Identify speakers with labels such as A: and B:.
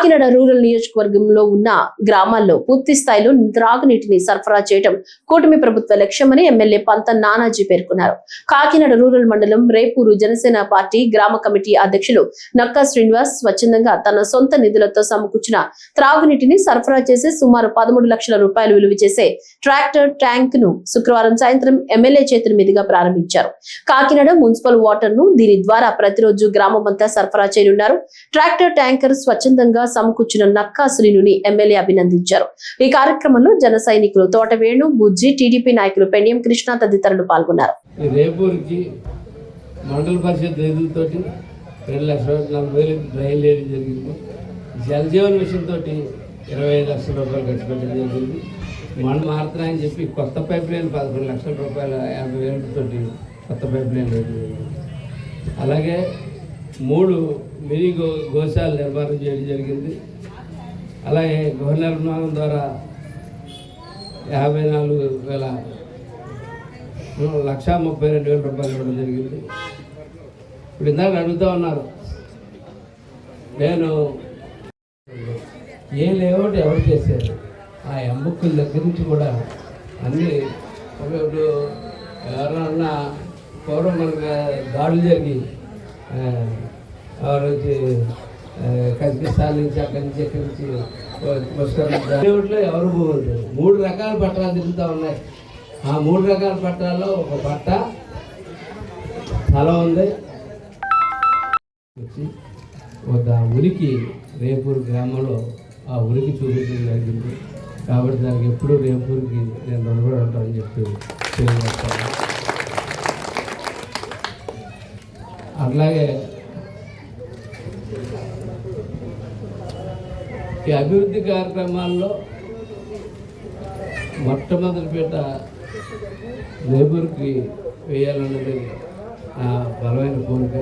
A: Kakinada rural నియోజకవర్గంలో ఉన్న గ్రామాల్లో పూర్తి స్థాయిలో త్రాగునీటిని సరఫరా చేయడం కూటమి ప్రభుత్వ లక్ష్యమని ఎమ్మెల్యే పంత నానాజీ పేర్కొన్నారు. కాకినాడ రూరల్ మండలం రేపూరు జనసేన పార్టీ గ్రామ కమిటీ అధ్యక్షులు నక్కా శ్రీనివాస్ స్వచ్ఛందంగా తన సొంత నిధులతో సమకూర్చిన త్రాగునీటిని సరఫరా చేసి సుమారు 13 లక్షల రూపాయలు విలువ చేసే ట్రాక్టర్ ట్యాంక్ ను శుక్రవారం సాయంత్రం ఎమ్మెల్యే చేతుల మీదుగా ప్రారంభించారు. కాకినాడ మున్సిపల్ వాటర్ ను దీని ద్వారా ప్రతిరోజు గ్రామమంతా సరఫరా చేయనున్నారు. ట్రాక్టర్ ట్యాంకర్ స్వచ్ఛందంగా సమకూర్చిన నక్కా శ్రీనుని ఎమ్మెల్యే అభినందించారు. ఈ కార్యక్రమంలో జన సైనికులు తోటవేణు, బుజ్జి, టీడీపీ నాయకులు పెండియం కృష్ణ తదితరులు పాల్గొన్నారు.
B: రేపూర్కి మండల పరిషత్ నిధులతోటి 2,40,000 డ్రైన్ వేయడం జరిగింది. జలజీవన్ మిషన్ తోటి 25 లక్షల రూపాయలు ఖర్చు పెట్టడం జరిగింది. మండలం మారుతున్నాయని చెప్పి కొత్త పైప్ లైన్ 11 లక్షల రూపాయల 50,000 తోటి కొత్త పైప్ లైన్ వేయడం జరిగింది. అలాగే 3 మినీ గోశాల నిర్మాణం చేయడం జరిగింది. అలాగే గృహ నిర్మాణం ద్వారా 54,132,000 రూపాయలు ఇవ్వడం జరిగింది. ఇప్పుడు ఇందాక అడుగుతూ ఉన్నారు, నేను ఏ లేఅవుట్ ఎవరు చేశారు, ఆ ఎంబుక్కుల దగ్గర నుంచి కూడా అన్నీ ఇప్పుడు ఎవరన్నా పూర్వం మనకు దాడులు జరిగి కజకిస్తాన్ నుంచి అక్కడి నుంచి ఎక్కడి నుంచి లేఅవుట్లో ఎవరు పోవద్దు. 3 రకాల పట్టాలు తిరుగుతూ ఉన్నాయి. ఆ 3 రకాల పట్టాల్లో ఒక పట్ట స్థలం ఉంది. వచ్చి ఒక ఉనికి రేపూరు గ్రామంలో ఆ ఉనికి చూపించడం జరిగింది. కాబట్టి దానికి ఎప్పుడూ రేపూరికి నేను రుణపడి ఉంటానని చెప్పి తెలియజేస్తాను. అట్లాగే ఈ అభివృద్ధి కార్యక్రమాల్లో మొట్టమొదటిపేట రేపూర్కి వేయాలన్నది నా బలమైన కోరిక.